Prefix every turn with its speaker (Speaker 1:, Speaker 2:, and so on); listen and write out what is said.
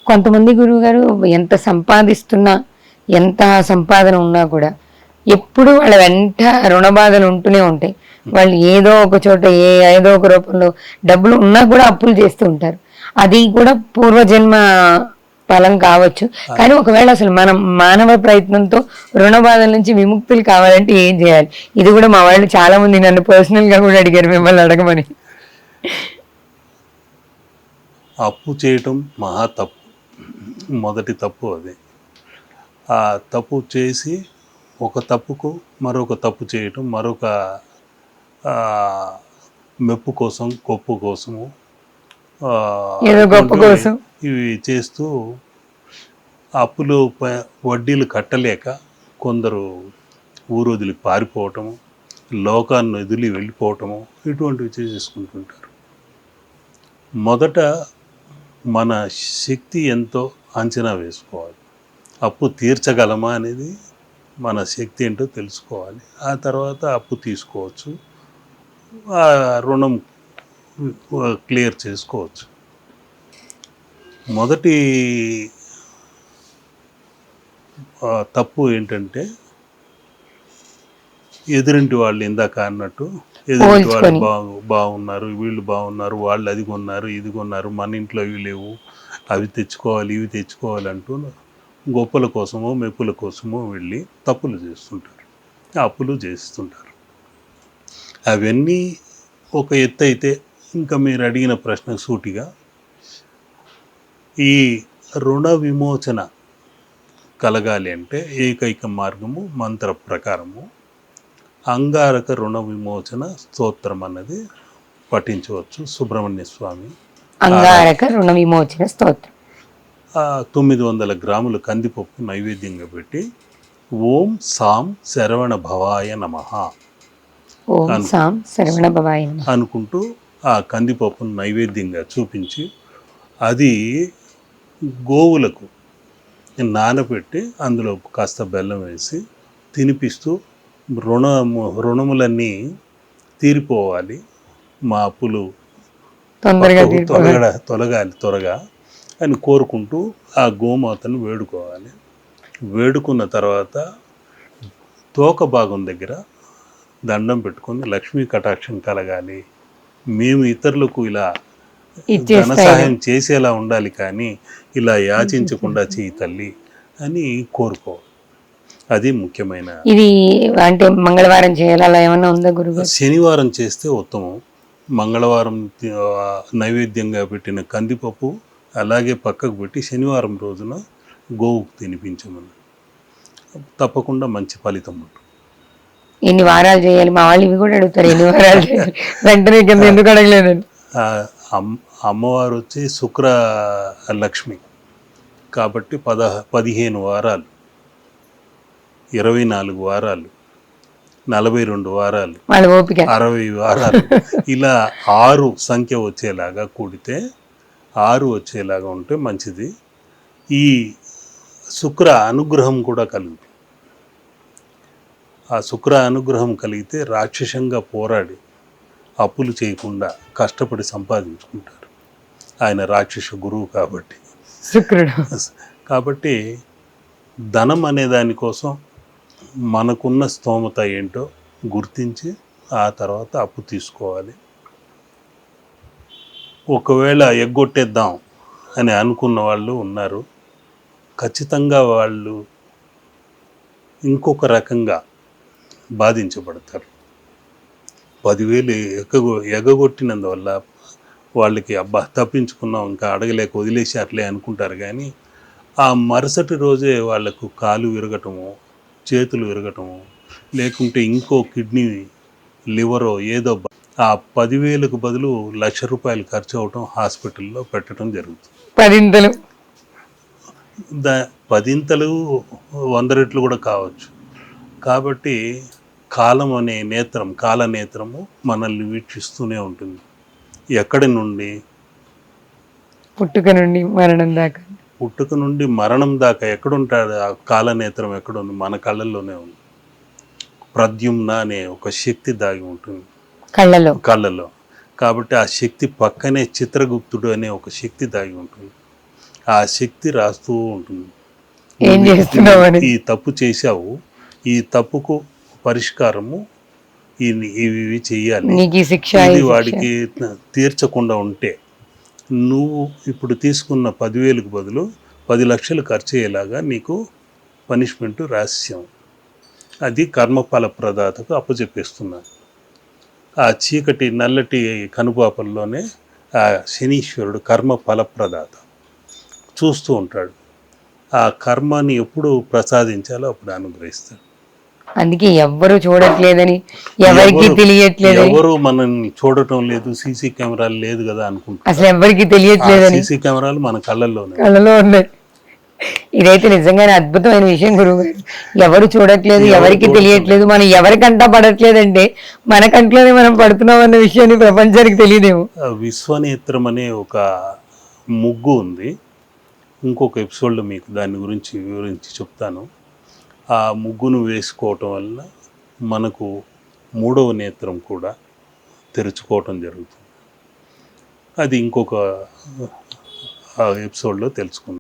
Speaker 1: కొంతమంది గురువు గారు ఎంత సంపాదిస్తున్నా, ఎంత సంపాదన ఉన్నా కూడా ఎప్పుడు వాళ్ళ వెంట రుణ బాధలు ఉంటూనే ఉంటాయి. వాళ్ళు ఏదో ఒక చోట ఏదో ఒక రూపంలో డబ్బులు ఉన్నా కూడా అప్పులు చేస్తూ ఉంటారు. అది కూడా పూర్వజన్మ ఫలం కావచ్చు. కానీ ఒకవేళ అసలు మనం మానవ ప్రయత్నంతో రుణ బాధల నుంచి విముక్తులు కావాలంటే ఏం చేయాలి? ఇది కూడా మా వాళ్ళు చాలా మంది నన్ను పర్సనల్ గా కూడా అడిగారు మిమ్మల్ని అడగమని.
Speaker 2: అప్పు చేయటం మహా తప్పు. మొదటి తప్పు అది. ఆ తప్పు చేసి ఒక తప్పుకు మరొక తప్పు చేయటం, మరొక మెప్పు కోసం, గొప్ప కోసము ఇవి చేస్తూ అప్పులు వడ్డీలు కట్టలేక కొందరు ఊరు వదిలి పారిపోవటము, లోకాన్ని వదిలి వెళ్ళిపోవటము, ఇటువంటివి చేసేసుకుంటుంటారు. మొదట మన శక్తి ఎంతో అంచనా వేసుకోవాలి. అప్పు తీర్చగలమా అనేది మన శక్తి ఏంటో తెలుసుకోవాలి. ఆ తర్వాత అప్పు తీసుకోవచ్చు, ఆ రుణం క్లియర్ చేసుకోవచ్చు. మొదటి తప్పు ఏంటంటే ఎదురింటి వాళ్ళు ఇందాక అన్నట్టు ఎదురింటి వాళ్ళు బాగున్నారు, వీళ్ళు బాగున్నారు, వాళ్ళు అది కొన్నారు, ఇది కొన్నారు, మన ఇంట్లో ఇవి లేవు, అవి తెచ్చుకోవాలి, ఇవి తెచ్చుకోవాలి అంటూ గొప్పల కోసమో మెప్పుల కోసమో వెళ్ళి తప్పులు చేస్తుంటారు, అప్పులు చేస్తుంటారు. అవన్నీ ఒక ఎత్తు అయితే, ఇంకా మీరు అడిగిన ప్రశ్న సూటిగా ఈ రుణ విమోచన కలగాలి అంటే ఏకైక మార్గము మంత్ర ప్రకారము అంగారక రుణ విమోచన స్తోత్రం అన్నది పఠించవచ్చు. సుబ్రహ్మణ్య స్వామి
Speaker 1: అంగారక రుణ విమోచన స్తోత్రం
Speaker 2: 900 గ్రాముల కందిపప్పు నైవేద్యంగా పెట్టి ఓం సాం శరవణ భవాయ నమః అనుకుంటూ ఆ కందిపప్పును నైవేద్యంగా చూపించి అది గోవులకు నానబెట్టి అందులో కాస్త బెల్లం వేసి తినిపిస్తూ రుణములన్నీ తీరిపోవాలి, మా అప్పులు తొలగాలి త్వరగా అని కోరుకుంటూ ఆ గోమాతను వేడుకోవాలి. వేడుకున్న తర్వాత తోక భాగం దగ్గర దండం పెట్టుకొని లక్ష్మీ కటాక్షం కలగాలి, మేము ఇతరులకు ఇలా ధన సహాయం చేసేలా ఉండాలి, కానీ ఇలా యాచించకుండా చేయి తల్లి అని కోరుకోవాలి. అది ముఖ్యమైన.
Speaker 1: ఇది అంటే మంగళవారం చేయాలి, అలా ఏమన్నా ఉందా గురుగారు?
Speaker 2: శనివారం చేస్తే ఉత్తమం. మంగళవారం నైవేద్యంగా పెట్టిన కందిపప్పు అలాగే పక్కకు పెట్టి శనివారం రోజున గోవుకు తినిపించమని తప్పకుండా మంచి ఫలితం ఉంటుంది.
Speaker 1: ఎన్ని వారాలు చేయాలి? మా వాళ్ళు ఇవి కూడా అడుగుతారు, ఎన్ని వారాలు చేయాలి వెంటనే కింద ఎందుకు అడగలేదండి.
Speaker 2: అమ్మవారు వచ్చి శుక్ర లక్ష్మి కాబట్టి 15 వారాలు, 24 వారాలు, 42 వారాలు, 60 వారాలు, ఇలా 6 సంఖ్య వచ్చేలాగా కూడితే 6 వచ్చేలాగా ఉంటే మంచిది. ఈ శుక్ర అనుగ్రహం కూడా కలుగుతుంది. ఆ శుక్ర అనుగ్రహం కలిగితే రాక్షసంగా పోరాడి అప్పులు చేయకుండా కష్టపడి సంపాదించుకుంటారు. ఆయన రాక్షస గురువు కాబట్టి
Speaker 1: శుక్రుడు.
Speaker 2: కాబట్టి ధనం అనే దానికోసం మనకున్న స్తోమత ఏంటో గుర్తించి ఆ తర్వాత అప్పు తీసుకోవాలి. ఒకవేళ ఎగ్గొట్టేద్దాం అని అనుకున్న వాళ్ళు ఉన్నారు, ఖచ్చితంగా వాళ్ళు ఇంకొక రకంగా బాధించబడతారు. 10,000 ఎగగొట్టినందువల్ల వాళ్ళకి అబ్బా తప్పించుకున్నాం, ఇంకా అడగలేక వదిలేసారులే అనుకుంటారు. కానీ ఆ మరుసటి రోజే వాళ్లకు కాలు విరగటము, చేతులు విరగటము, లేకుంటే ఇంకో కిడ్నీ, లివరో ఏదో ఆ 10,000కు బదులు ₹1,00,000 ఖర్చు అవటం, హాస్పిటల్లో పెట్టడం జరుగుతుంది. 10 100 రెట్లు కూడా కావచ్చు. కాబట్టి కాలం అనే నేత్రం, కాలనేత్రము మనల్ని వీక్షిస్తూనే ఉంటుంది. ఎక్కడి నుండి?
Speaker 1: పుట్టుక నుండి
Speaker 2: మరణం దాకా ఎక్కడుంటాడు ఆ కాలనేత్రం? ఎక్కడుంది? మన కళ్ళల్లోనే ఉంది. ప్రద్యుమ్న అనే ఒక శక్తి దాగి ఉంటుంది కళ్ళలో. కాబట్టి ఆ శక్తి పక్కనే చిత్రగుప్తుడు అనే ఒక శక్తి దాగి ఉంటుంది. ఆ శక్తి రాస్తూ ఉంటుంది.
Speaker 1: ఏం చేస్తున్నావని.
Speaker 2: ఈ తప్పు చేశావు, ఈ తప్పుకు పరిష్కారము ఇవి చెయ్యాలి,
Speaker 1: నీకు ఈ శిక్ష,
Speaker 2: ఇది
Speaker 1: ఈ శిక్ష.
Speaker 2: వాడికి తీర్చకుండా ఉంటే నువ్వు ఇప్పుడు తీసుకున్న 10,000కు బదులు 10 లక్షలు ఖర్చు అయ్యేలాగా నీకు పనిష్మెంట్ రాస్యం. అది కర్మఫల ప్రదాతకు అప్పచెప్పేస్తున్నాను. ఆ చీకటి నల్లటి కనుపాపల్లోనే ఆ శనీశ్వరుడు కర్మ ఫలప్రదాత చూస్తూ ఉంటాడు. ఆ కర్మని ఎప్పుడు ప్రసాదించాలో అప్పుడు అనుగ్రహిస్తాడు.
Speaker 1: అందుకే ఎవ్వరు చూడట్లేదని, ఎవరికి తెలియట్లేదు,
Speaker 2: ఎవరు మనల్ని చూడటం లేదు, సీసీ కెమెరాలు లేదు కదా అనుకుంటారు.
Speaker 1: అసలు ఎవరికి తెలియట్లేదని
Speaker 2: సీసీ కెమెరాలు మన కళ్ళల్లోనే.
Speaker 1: కళ్ళలో ఉన్నాయి. ఇదైతే నిజంగానే అద్భుతమైన విషయం గురువు గారు. ఎవరు చూడట్లేదు, ఎవరికి తెలియట్లేదు, మనం ఎవరికంటా పడట్లేదంటే మన కంట్లోనే మనం పడుతున్నాం అన్న విషయాన్ని ప్రపంచానికి తెలియదేమో.
Speaker 2: విశ్వనేత్రం అనే ఒక ముగ్గు ఉంది. ఇంకొక ఎపిసోడ్లో మీకు దాని గురించి వివరించి చెప్తాను. ఆ ముగ్గును వేసుకోవటం వల్ల మనకు 3వ నేత్రం కూడా తెరుచుకోవటం జరుగుతుంది. అది ఇంకొక ఎపిసోడ్లో తెలుసుకుందాం.